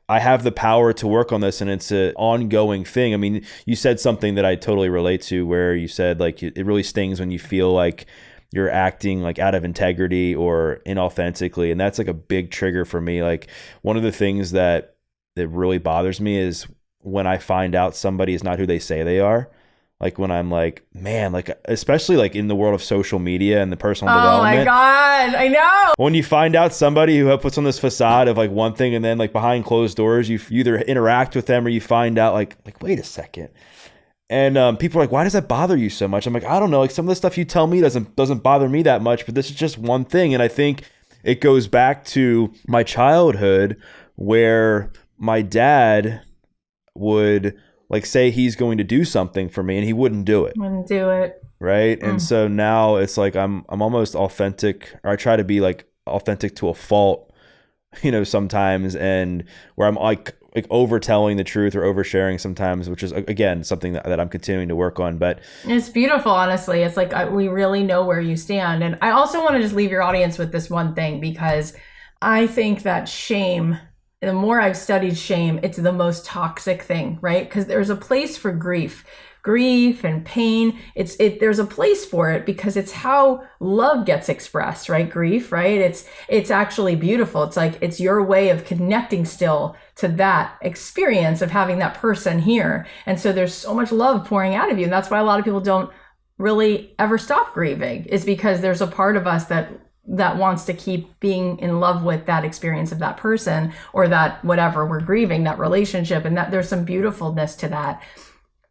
I have the power to work on this and it's an ongoing thing. I mean, you said something that I totally relate to where you said like it really stings when you feel like you're acting like out of integrity or inauthentically. And that's like a big trigger for me. Like one of the things that really bothers me is when I find out somebody is not who they say they are. Like when I'm like, man, like especially like in the world of social media and the personal development. Oh my God, I know. When you find out somebody who puts on this facade of like one thing and then like behind closed doors, you either interact with them or you find out like wait a second. And people are like, why does that bother you so much? I'm like, I don't know. Like some of the stuff you tell me doesn't bother me that much, but this is just one thing. And I think it goes back to my childhood where my dad would like say he's going to do something for me and he wouldn't do it. Wouldn't do it. Right. And so now it's like I'm almost authentic, or I try to be like authentic to a fault, you know, sometimes, and where I'm like overtelling the truth or oversharing sometimes, which is again something that I'm continuing to work on. But it's beautiful, honestly. It's like we really know where you stand. And I also want to just leave your audience with this one thing, because I think that shame, the more I've studied shame, it's the most toxic thing, right? Because there's a place for grief and pain. There's a place for it because it's how love gets expressed, right? Grief, right? It's actually beautiful. It's like, it's your way of connecting still to that experience of having that person here. And so there's so much love pouring out of you. And that's why a lot of people don't really ever stop grieving, is because there's a part of us that wants to keep being in love with that experience of that person, or that whatever we're grieving, that relationship, and that there's some beautifulness to that.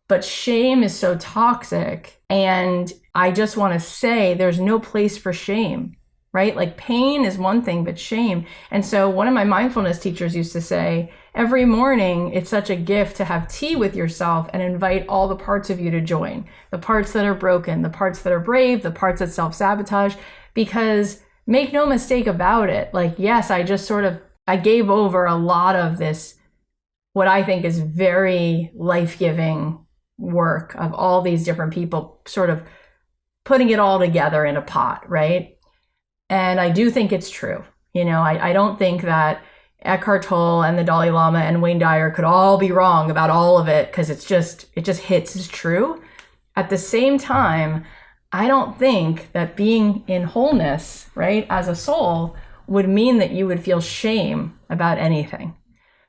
But shame is so toxic. And I just want to say there's no place for shame, right? Like pain is one thing, but shame. And so one of my mindfulness teachers used to say, every morning, it's such a gift to have tea with yourself and invite all the parts of you to join. The parts that are broken, the parts that are brave, the parts that self-sabotage, because make no mistake about it. Like, yes, I gave over a lot of this, what I think is very life-giving work of all these different people sort of putting it all together in a pot, right? And I do think it's true. You know, I don't think that Eckhart Tolle and the Dalai Lama and Wayne Dyer could all be wrong about all of it, because it just hits as true. At the same time, I don't think that being in wholeness, right, as a soul would mean that you would feel shame about anything,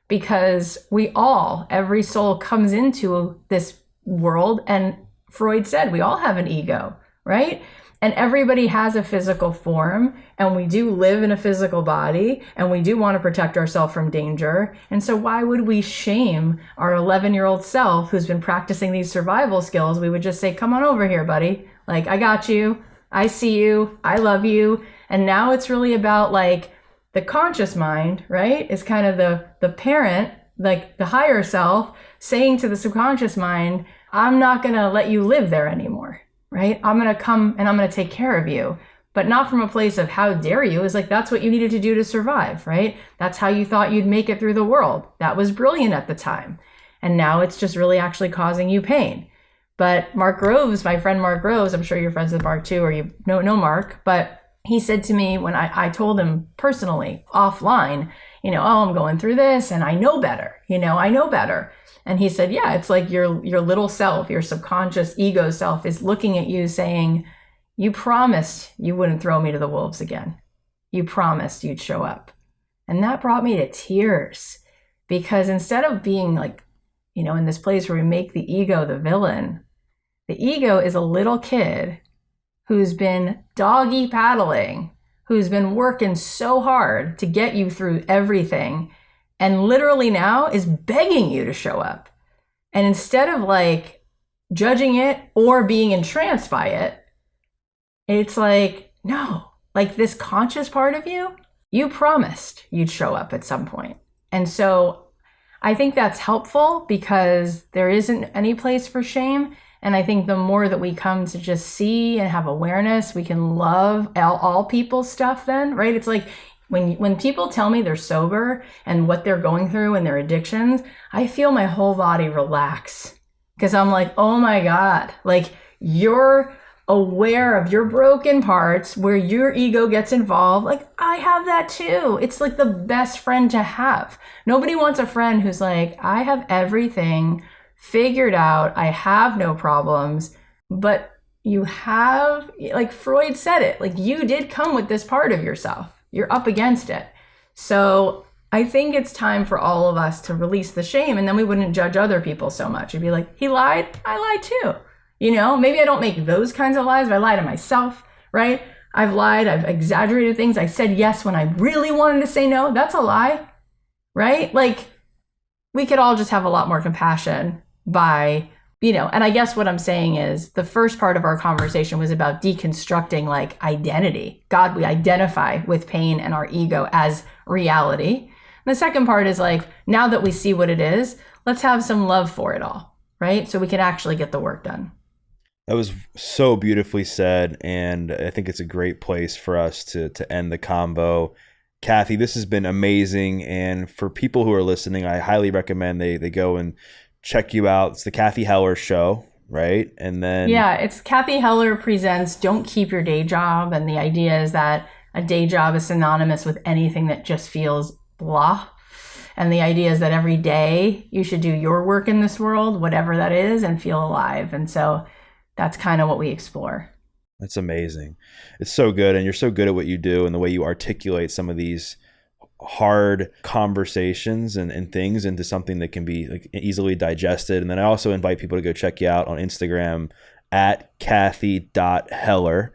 because every soul comes into this world, and Freud said we all have an ego, right? And everybody has a physical form, and we do live in a physical body, and we do want to protect ourselves from danger. And so why would we shame our 11-year-old self who's been practicing these survival skills? We would just say, come on over here, buddy. Like, I got you. I see you. I love you. And now it's really about like the conscious mind, right? Is kind of the parent, like the higher self, saying to the subconscious mind, I'm not going to let you live there anymore, right? I'm going to come and I'm going to take care of you, but not from a place of how dare you. It's like, that's what you needed to do to survive, right? That's how you thought you'd make it through the world. That was brilliant at the time. And now it's just really actually causing you pain. But Mark Groves, my friend Mark Groves, I'm sure you're friends with Mark too, or you know Mark, but he said to me when I told him personally, offline, you know, oh, I'm going through this and I know better, I know better. And he said, yeah, it's like your little self, your subconscious ego self is looking at you saying, you promised you wouldn't throw me to the wolves again. You promised you'd show up. And that brought me to tears, because instead of being like, in this place where we make the ego the villain, the ego is a little kid who's been doggy paddling, who's been working so hard to get you through everything, and literally now is begging you to show up. And instead of like judging it or being entranced by it, it's like, no, like this conscious part of you, you promised you'd show up at some point. And so I think that's helpful, because there isn't any place for shame. And I think the more that we come to just see and have awareness, we can love all people's stuff then, right? It's like when people tell me they're sober and what they're going through and their addictions, I feel my whole body relax, because I'm like, oh my God, like you're aware of your broken parts where your ego gets involved. Like, I have that too. It's like the best friend to have. Nobody wants a friend who's like, I have everything figured out. I have no problems. But you have, like Freud said it, like you did come with this part of yourself. You're up against it. So I think it's time for all of us to release the shame, and then we wouldn't judge other people so much. It'd be like, he lied, I lied too. You know, maybe I don't make those kinds of lies, but I lie to myself, right? I've lied, I've exaggerated things. I said yes when I really wanted to say no. That's a lie, right? Like, we could all just have a lot more compassion by, you know, and I guess what I'm saying is the first part of our conversation was about deconstructing like identity. God, we identify with pain and our ego as reality. And the second part is like, now that we see what it is, let's have some love for it all, right? So we can actually get the work done. That was so beautifully said, and I think it's a great place for us to end the combo. Cathy, this has been amazing, and for people who are listening, I highly recommend they go and check you out. It's the Cathy Heller Show, right? And then it's Cathy Heller presents Don't Keep Your Day Job, and the idea is that a day job is synonymous with anything that just feels blah. And the idea is that every day you should do your work in this world, whatever that is, and feel alive. And so that's kind of what we explore. That's amazing. It's so good. And you're so good at what you do and the way you articulate some of these hard conversations and things into something that can be like easily digested. And then I also invite people to go check you out on Instagram at Cathy.Heller.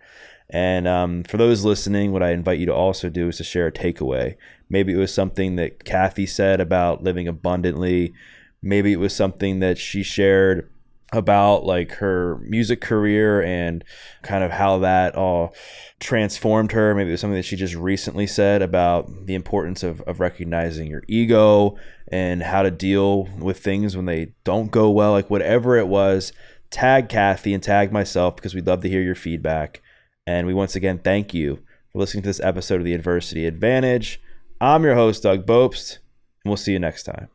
And for those listening, what I invite you to also do is to share a takeaway. Maybe it was something that Cathy said about living abundantly. Maybe it was something that she shared about like her music career and kind of how that all transformed her. Maybe it was something that she just recently said about the importance of recognizing your ego and how to deal with things when they don't go well. Like whatever it was, tag Cathy and tag myself because we'd love to hear your feedback. And we once again thank you for listening to this episode of The Adversity Advantage. I'm your host, Doug Bopst, and we'll see you next time.